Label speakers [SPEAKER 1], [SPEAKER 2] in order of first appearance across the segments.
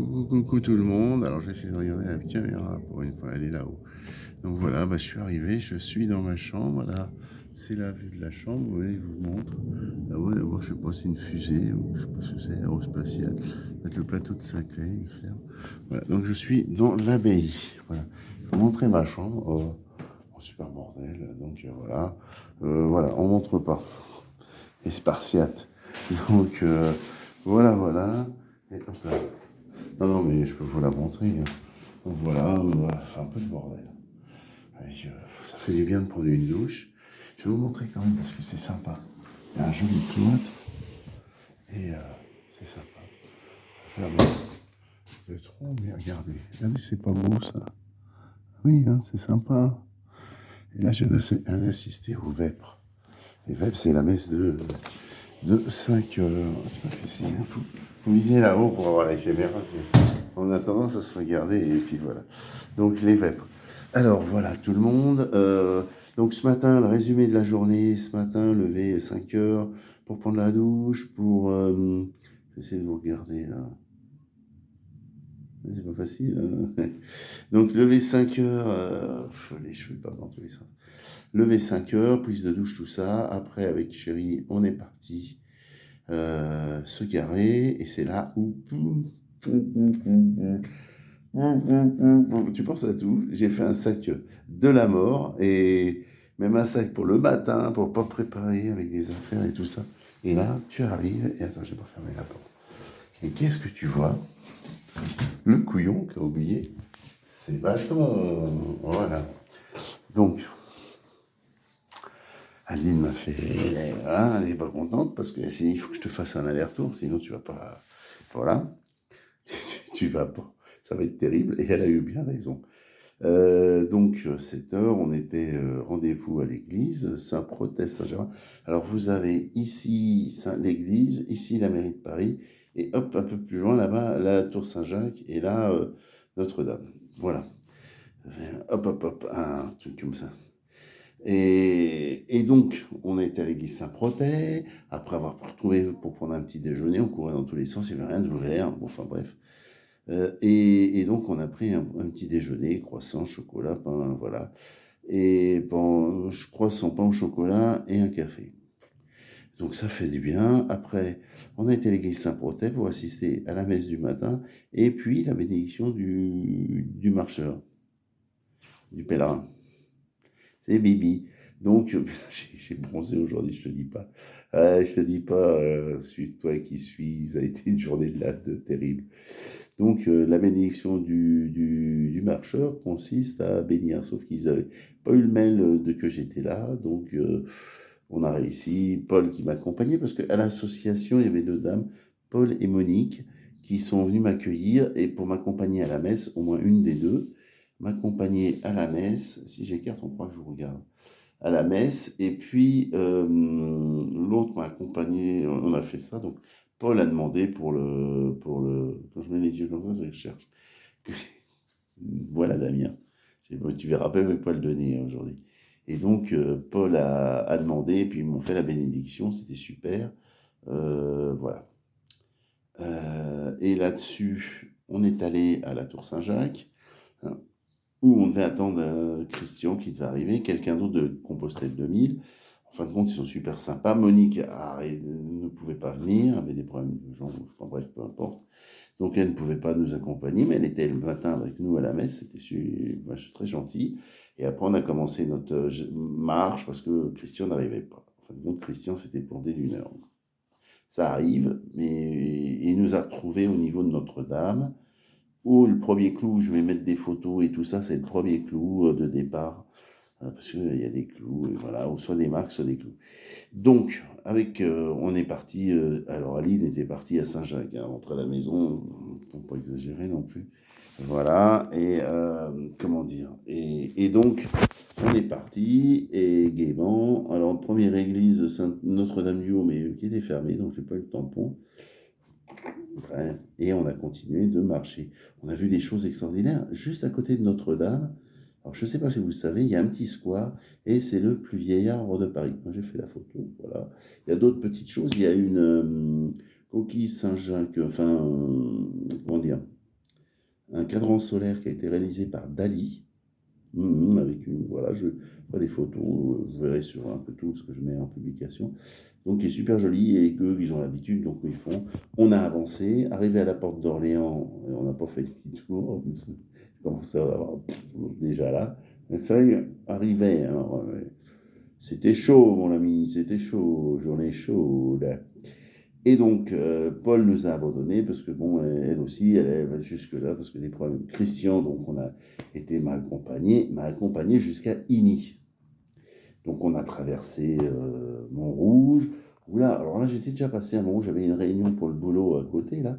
[SPEAKER 1] Coucou tout le monde. Alors j'essaie de regarder la caméra pour une fois, elle est là-haut. Donc voilà, je suis arrivé, je suis dans ma chambre. Là, c'est la vue de la chambre. Vous voyez, je vous montre. Là-haut, d'abord, je sais pas, c'est une fusée, ou je sais pas ce que c'est, aérospatiale. Avec le plateau de Saclay, une ferme. Voilà, donc je suis dans l'abbaye. Voilà. Je vais vous montrer ma chambre. Oh, super bordel. Donc voilà. Voilà, on montre pas. Et spartiate. Donc voilà. Et hop là. Non, mais je peux vous la montrer, hein. Donc voilà, un peu de bordel. Ça fait du bien de prendre une douche. Je vais vous montrer quand même parce que c'est sympa. Il y a un joli cloître et c'est sympa. Regardez le tronc, mais regardez, c'est pas beau ça. Oui, hein, c'est sympa. Et là, je viens d'assister aux vêpres. Les vêpres, c'est la messe de 5 heures. C'est pas facile, il faut viser là-haut pour avoir la caméra. On a tendance à se regarder et puis voilà. Donc les vêpres. Alors voilà tout le monde. Donc ce matin, le résumé de la journée. Ce matin, levé 5 heures pour prendre la douche, pour... j'essaie de vous regarder là. C'est pas facile, hein. Donc lever 5 heures, les cheveux pas dans tous les sens. Lever 5 heures, prise de douche, tout ça. Après, avec chérie, on est parti se garer. Et c'est là où... Tu penses à tout. J'ai fait un sac de la mort. Et même un sac pour le matin, pour pas préparer avec des affaires et tout ça. Et là, tu arrives. Et attends, je vais pas fermer la porte. Et qu'est-ce que tu vois? Le couillon qui a oublié ses bâtons. Voilà. Donc, Aline m'a fait... hein, elle n'est pas contente parce que il faut que je te fasse un aller-retour, sinon tu vas pas... Voilà. Tu vas pas. Ça va être terrible. Et elle a eu bien raison. Donc, 7 heures, on était rendez-vous à l'église Saint-Protais Saint-Germain. Alors, vous avez ici l'église, ici la mairie de Paris, et hop, un peu plus loin là-bas, la tour Saint-Jacques, et là, Notre-Dame. Voilà. Hop, un truc comme ça. Et donc, on a été à l'église Saint-Protais. Après avoir retrouvé pour prendre un petit déjeuner, on courait dans tous les sens, il n'y avait rien d'ouvert. Bon, enfin bref. Et donc, on a pris un petit déjeuner, croissant, chocolat, pain, voilà. Et bon, croissant, pain au chocolat et un café. Donc, ça fait du bien. Après, on a été à l'église Saint-Protais pour assister à la messe du matin et puis la bénédiction du marcheur, du pèlerin. C'est Bibi. Donc, j'ai bronzé aujourd'hui, je te dis pas. Je te dis pas, suis-toi qui suis, ça a été une journée de terrible. Donc, la bénédiction du marcheur consiste à bénir, sauf qu'ils n'avaient pas eu le mail que j'étais là, donc on a réussi. Paul qui m'accompagnait, parce qu'à l'association, il y avait deux dames, Paul et Monique, qui sont venues m'accueillir et pour m'accompagner à la messe, au moins une des deux, m'accompagner à la messe. Si j'écarte, on croit que je vous regarde. À la messe, et puis l'autre m'a accompagné, on a fait ça, donc Paul a demandé quand je mets les yeux comme ça, je cherche. Voilà Damien, tu verras pas avec Paul Denis aujourd'hui. Et donc Paul a demandé, et puis ils m'ont fait la bénédiction, c'était super, voilà. Et là-dessus, on est allé à la Tour Saint-Jacques, hein, où on devait attendre Christian qui devait arriver, quelqu'un d'autre de Compostelle 2000. En fin de compte, ils sont super sympas. Monique ne pouvait pas venir, avait des problèmes de jambes, enfin bref, peu importe. Donc elle ne pouvait pas nous accompagner, mais elle était le matin avec nous à la messe, c'était très gentil. Et après, on a commencé notre marche parce que Christian n'arrivait pas. En fin de compte, Christian s'était planté d'une heure. Ça arrive, mais il nous a retrouvés au niveau de Notre-Dame. Où le premier clou, je vais mettre des photos et tout ça, c'est le premier clou de départ. Parce qu'il y a des clous, et voilà, ou soit des marques, soit des clous. Donc, on est parti, alors Aline était partie à Saint-Jacques, hein, rentrer à la maison, pour pas exagérer non plus. Voilà, et comment dire, et donc, on est parti, et gaiement, alors première église Notre-Dame-du-Haut, mais qui était fermée, donc j'ai pas eu le tampon. Ouais, et on a continué de marcher. On a vu des choses extraordinaires juste à côté de Notre-Dame. Alors, je ne sais pas si vous le savez, il y a un petit square et c'est le plus vieil arbre de Paris. Moi, j'ai fait la photo, voilà. Il y a d'autres petites choses. Il y a une coquille Saint-Jacques, enfin, comment dire, un cadran solaire qui a été réalisé par Dali. Avec une, voilà, je ferai des photos, vous verrez sur un peu tout ce que je mets en publication. Donc, il est super joli et qu'eux, ils ont l'habitude, donc ils font. On a avancé, arrivé à la porte d'Orléans, on n'a pas fait demi-tour, je commençais à avoir déjà là. Ça y est, arrivé, alors, c'était chaud, mon ami, c'était chaud, journée chaude. Et donc, Paul nous a abandonnés parce que, bon, elle aussi, elle va jusque-là parce que des problèmes. Christian, donc, on a été m'a accompagné jusqu'à Igny. Donc, on a traversé Montrouge. Oula, alors là, j'étais déjà passé à Montrouge, j'avais une réunion pour le boulot à côté, là,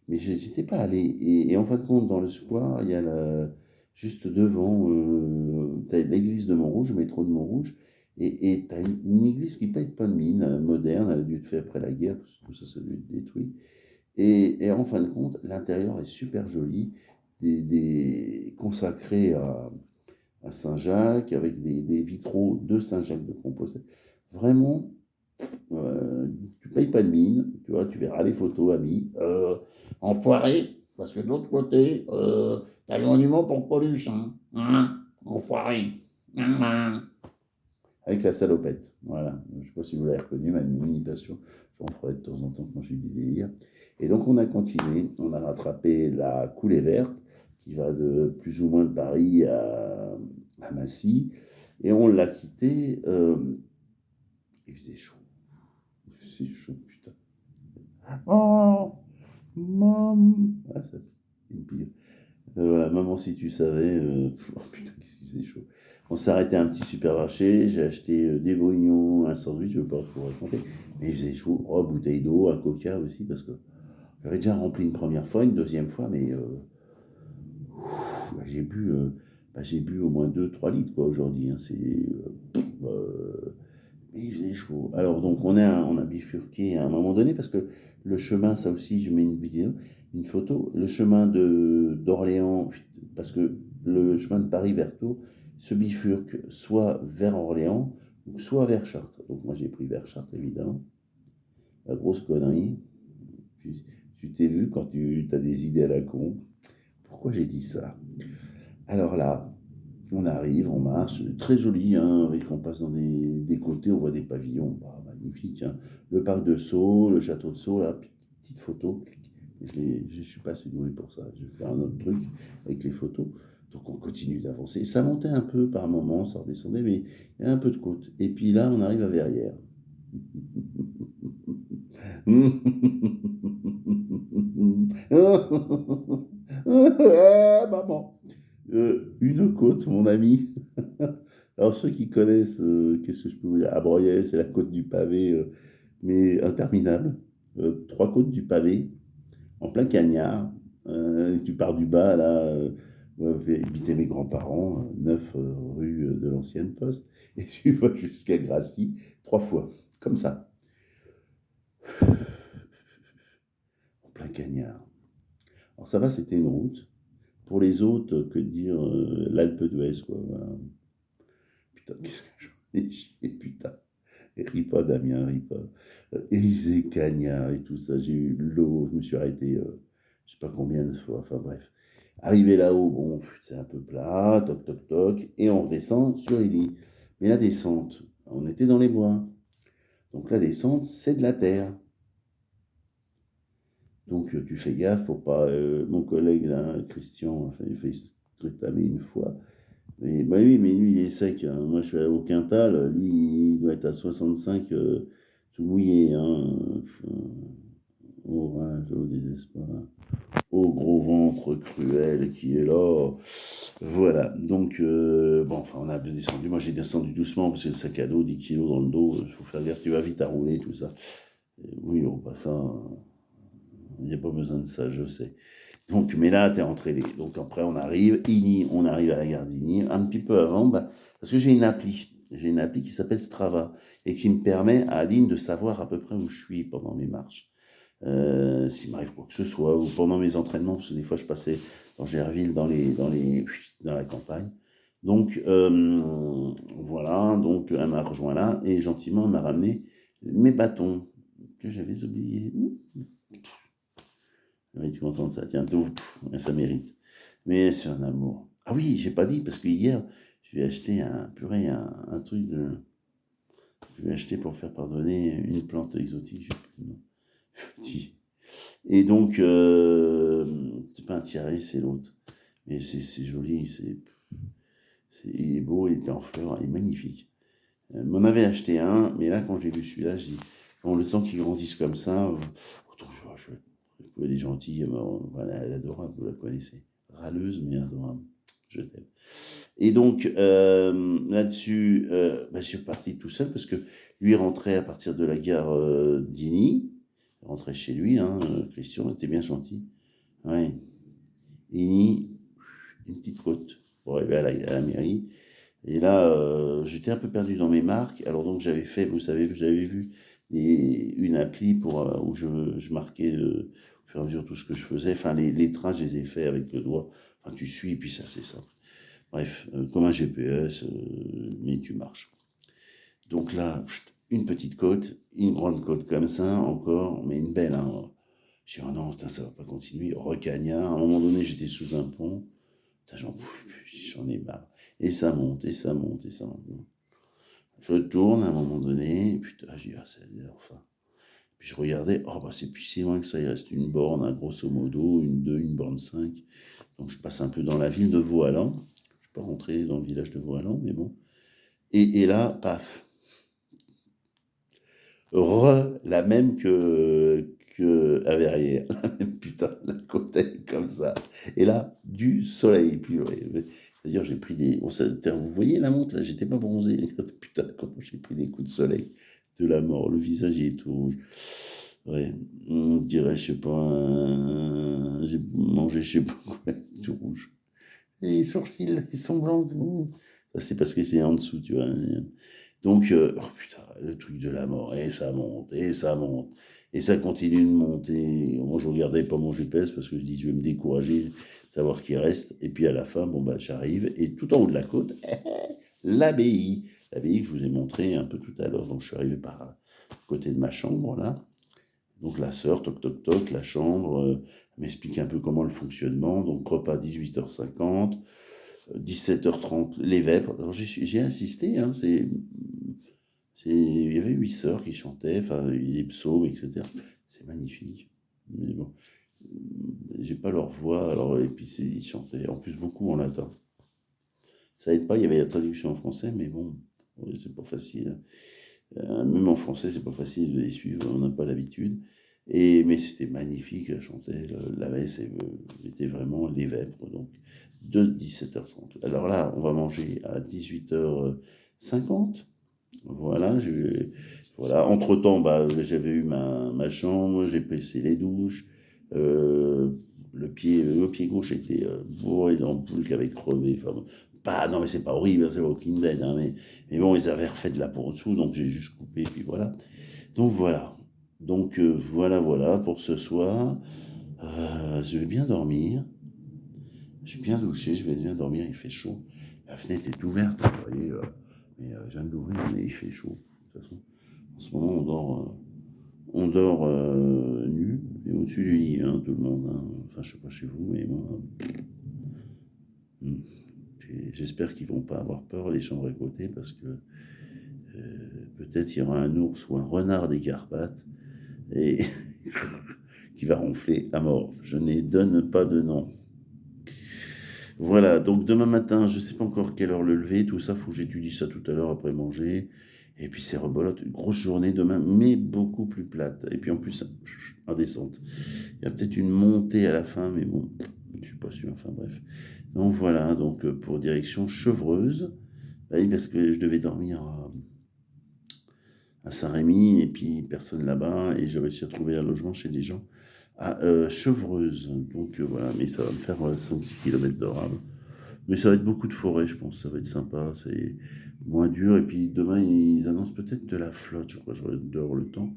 [SPEAKER 1] mais je n'étais pas allé. Et en fin de compte, dans le square, il y a juste devant, tu as l'église de Montrouge, le métro de Montrouge, et tu as une église qui paye pas de mine, moderne, elle a dû être faite après la guerre, parce que tout ça, ça a dû être détruit. Et en fin de compte, l'intérieur est super joli, consacré à Saint-Jacques, avec des vitraux de Saint-Jacques de Compostelle. Vraiment, tu payes pas de mine, tu vois, tu verras les photos, amis. Enfoiré, parce que de l'autre côté, t'as le monument pour Coluche, hein, enfoiré. Avec la salopette, voilà. Je ne sais pas si vous l'avez reconnu, ma mini passion. J'en ferai de temps en temps quand j'ai du délire. Et donc on a continué, on a rattrapé la coulée verte qui va de plus ou moins de Paris à Massy, et on l'a quitté. Il faisait chaud. Il faisait chaud, putain. Oh, maman. Ah, ça une pire. Voilà, maman, si tu savais. Oh putain, qu'est-ce qu'il faisait chaud. On s'est arrêté à un petit supermarché, j'ai acheté des brouillons, un sandwich, je ne veux pas vous raconter. Mais il faisait chaud. Oh, bouteille d'eau, un coca aussi, parce que j'avais déjà rempli une première fois, une deuxième fois, mais j'ai bu au moins 2-3 litres quoi, aujourd'hui. Hein, il faisait chaud. Alors donc on a bifurqué à un moment donné parce que le chemin, ça aussi je mets une vidéo, une photo, le chemin d'Orléans, parce que le chemin de Paris vers Tours se bifurque soit vers Orléans ou soit vers Chartres. Donc moi j'ai pris vers Chartres évidemment. La grosse connerie. Tu t'es vu quand tu as des idées à la con. Pourquoi j'ai dit ça? Alors là, on arrive, on marche, très joli, hein, avec, on passe dans des côtés, on voit des pavillons, bah, magnifique. Hein. Le parc de Sceaux, le château de Sceaux, là, petite photo. Je ne suis pas assez doué pour ça, je vais faire un autre truc avec les photos. Donc on continue d'avancer. Ça montait un peu par moments, ça redescendait, mais il y a un peu de côte. Et puis là, on arrive à Verrières. Maman. Une côte, mon ami. Alors, ceux qui connaissent, qu'est-ce que je peux vous dire? À Breuil, c'est la côte du pavé, mais interminable. 3 côtes du pavé, en plein cagnard. Et tu pars du bas, là, habitaient mes grands-parents, 9 rue de l'Ancienne Poste, et tu vas jusqu'à Gracie, 3 fois, comme ça, en plein cagnard. Alors, ça va, c'était une route. Pour les autres, que dire, l'Alpe d'Huez, quoi. Voilà. Putain, qu'est-ce que j'en ai chié, putain. Et ris pas, Damien, ris pas. Élysée, Cagnard et tout ça. J'ai eu l'eau, je me suis arrêté, je sais pas combien de fois. Enfin bref. Arrivé là-haut, bon, c'est un peu plat, toc toc toc, et on redescend sur Illy. Mais la descente, on était dans les bois. Donc la descente, c'est de la terre. Donc tu fais gaffe pour pas. Mon collègue là, Christian, enfin, il fait tamer une fois. Mais, bah oui, mais lui, il est sec. Hein. Moi, je suis au Quintal. Lui, il doit être à 65, tout mouillé. Hein. Au rage, au désespoir. Au gros ventre cruel qui est là. Voilà. Donc, bon, enfin, on a descendu. Moi, j'ai descendu doucement parce que le sac à dos, 10 kilos dans le dos. Il faut faire gaffe, tu vas vite à rouler, tout ça. Et oui, au passant, il n'y a pas besoin de ça, je sais. Donc, mais là, tu es rentré. Donc, après, on arrive. Igny, on arrive à la gare d'Igny. Un petit peu avant, bah, parce que j'ai une appli. J'ai une appli qui s'appelle Strava et qui me permet à Aline de savoir à peu près où je suis pendant mes marches. S'il m'arrive quoi que ce soit, ou pendant mes entraînements, parce que des fois, je passais dans Gerville, dans la campagne. Donc, voilà. Donc, elle m'a rejoint là et gentiment, elle m'a ramené mes bâtons que j'avais oubliés. Elle va être contente, ça. Tiens, tout, ça mérite. Mais c'est un amour. Ah oui, j'ai pas dit, parce que hier, je lui ai acheté un truc de. Je lui ai acheté pour faire pardonner une plante exotique, j'ai plus le nom. Petit. Et donc, c'est pas un tiare, c'est l'autre. Mais c'est joli, il est beau, il était en fleurs, il est magnifique. M'en avait acheté un, mais là, quand j'ai vu celui-là, je dis, bon, le temps qu'il grandisse comme ça, autant elle est gentille, voilà, elle est adorable, vous la connaissez. Râleuse, mais adorable. Je t'aime. Et donc, là-dessus, bah, je suis reparti tout seul parce que lui rentrait à partir de la gare d'Igny. Il rentrait chez lui, hein, Christian était bien gentil. Ouais. Igny, une petite côte pour arriver à la mairie. Et là, j'étais un peu perdu dans mes marques. Alors donc j'avais fait, vous savez, j'avais vu une appli pour, où je marquais au fur et à mesure tout ce que je faisais. Enfin, les trains, je les ai faits avec le doigt. Enfin, tu suis, et puis ça, c'est simple. Bref, comme un GPS, mais tu marches. Donc là, une petite côte, une grande côte comme ça, encore, mais une belle. Hein. Je dis, oh non, putain, ça va pas continuer. Recagnard. À un moment donné, j'étais sous un pont. Putain, j'en pouvais plus, j'en ai marre. Et ça monte, et ça monte, et ça monte. Je tourne à un moment donné, putain, j'ai dit, ah, c'est enfin. Puis je regardais, oh, bah, c'est plus si loin que ça, il reste une borne, hein, grosso modo, une 2, une borne 5. Donc je passe un peu dans la ville de Vauhallan. Je ne suis pas rentré dans le village de Vauhallan, mais bon. Et là, paf, la même que à Verrières. Putain, la côte est comme ça. Et là, du soleil purée. D'ailleurs, j'ai pris des. Vous voyez la montre là, j'étais pas bronzé. Putain, comment j'ai pris des coups de soleil de la mort. Le visage il est tout rouge. Ouais, on dirait, je sais pas, j'ai mangé, je sais pas quoi, tout rouge. Et les sourcils, ils sont blancs. Ça, c'est parce que c'est en dessous, tu vois. Donc, oh putain, le truc de la mort, et ça monte, et ça monte, et ça continue de monter. Moi, je regardais pas mon GPS parce que je dis, je vais me décourager, savoir qui reste. Et puis à la fin, bon, bah, j'arrive, et tout en haut de la côte, l'abbaye. L'abbaye que je vous ai montré un peu tout à l'heure. Donc, je suis arrivé par côté de ma chambre, là. Donc, la sœur, toc, toc, toc, la chambre, m'explique un peu comment le fonctionnement. Donc, repas 18h50. 17h30, les vêpres. Alors j'ai insisté, hein, il y avait 8 sœurs qui chantaient, enfin, les psaumes, etc. C'est magnifique. Mais bon, j'ai pas leur voix, alors, et puis ils chantaient, en plus beaucoup en latin. Ça aide pas, il y avait la traduction en français, mais bon, c'est pas facile. Même en français, c'est pas facile de les suivre, on n'a pas l'habitude. Mais c'était magnifique, elle chantait, la messe était vraiment les vêpres, donc de 17h30. Alors là, on va manger à 18h50. Voilà, voilà. Entre-temps, bah, j'avais eu ma chambre, j'ai passé les douches. euh, le pied gauche était bourré d'ampoules qui avait crevé. Enfin, pas, non, mais c'est pas horrible, hein, c'est Walking Dead, hein, mais bon, ils avaient refait de la peau en dessous, donc j'ai juste coupé, puis voilà. Donc voilà. Donc voilà pour ce soir. Je vais bien dormir. Je suis bien douché, je vais bien dormir, il fait chaud. La fenêtre est ouverte, hein, vous voyez, mais je viens de l'ouvrir, mais il fait chaud. De toute façon, en ce moment, on dort nu et au-dessus du lit, hein, tout le monde. Hein. Enfin, je sais pas chez vous, mais moi. Hmm. J'espère qu'ils vont pas avoir peur, les chambres à côté, parce que peut-être il y aura un ours ou un renard des Carpates et qui va ronfler à mort. Je ne donne pas de nom. Voilà, donc demain matin, je ne sais pas encore quelle heure le lever, tout ça, faut que j'étudie ça tout à l'heure après manger. Et puis c'est rebolote, une grosse journée demain, mais beaucoup plus plate. Et puis en plus, en descente. Il y a peut-être une montée à la fin, mais bon, je ne suis pas sûr, enfin bref. Donc voilà, donc pour direction Chevreuse, oui, parce que je devais dormir à Saint-Rémy, et puis personne là-bas, et j'ai réussi à trouver un logement chez des gens à Chevreuse. Donc voilà, mais ça va me faire 5-6 km d'heure. Mais ça va être beaucoup de forêt, je pense. Ça va être sympa. C'est moins dur. Et puis demain, ils annoncent peut-être de la flotte. Je crois que j'aurai dehors le temps.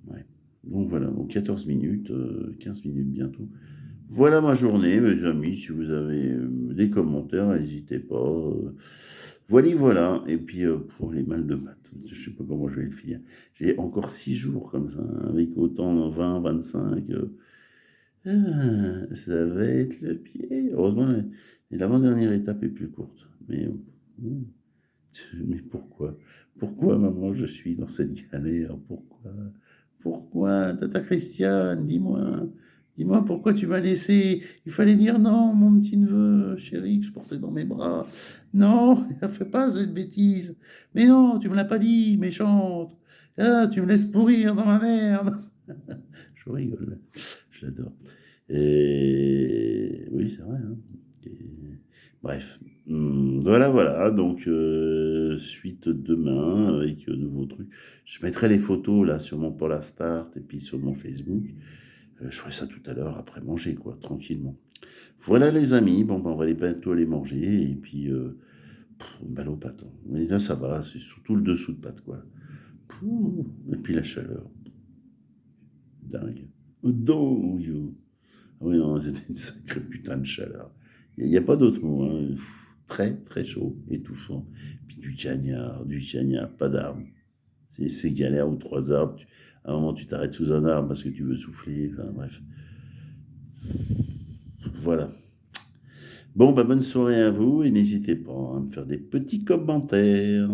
[SPEAKER 1] Ouais. Donc voilà, donc 14 minutes, 15 minutes bientôt. Voilà ma journée, mes amis. Si vous avez des commentaires, n'hésitez pas. Voilà. Et puis pour les mal de maths, je ne sais pas comment je vais le finir. J'ai encore 6 jours comme ça, hein, avec autant 20, 25. Ça va être le pied. Heureusement, l'avant-dernière étape est plus courte. Mm, mais pourquoi? Pourquoi, maman, je suis dans cette galère? Pourquoi? Pourquoi? Tata Christiane, dis-moi. Dis-moi pourquoi tu m'as laissé. Il fallait dire non, mon petit neveu, chéri, que je portais dans mes bras. Non, ne fais pas cette bêtise. Mais non, tu me l'as pas dit, méchante. Ah, tu me laisses pourrir dans ma merde. Je rigole, je l'adore. Et oui, c'est vrai, hein. Et- Bref. Voilà, voilà. Donc, suite demain avec nouveau truc. Je mettrai les photos là sur mon Polar Start et puis sur mon Facebook. Je ferai ça tout à l'heure après manger, quoi, tranquillement. Voilà les amis. Bon, ben, on va bientôt aller manger et puis balle aux pâtes, hein. Mais là, ça va. C'est surtout le dessous de pâte, quoi. Pouh. Et puis la chaleur. Dingue. Dingue. Ah oui, non, c'était une sacrée putain de chaleur. Il n'y a, pas d'autre mot, hein. Très, très chaud, étouffant. Puis du cagnard, pas d'arbre. C'est galère ou trois arbres. À un moment, tu t'arrêtes sous un arbre parce que tu veux souffler. Enfin, bref. Voilà. Bon, bah, bonne soirée à vous et n'hésitez pas à me faire des petits commentaires.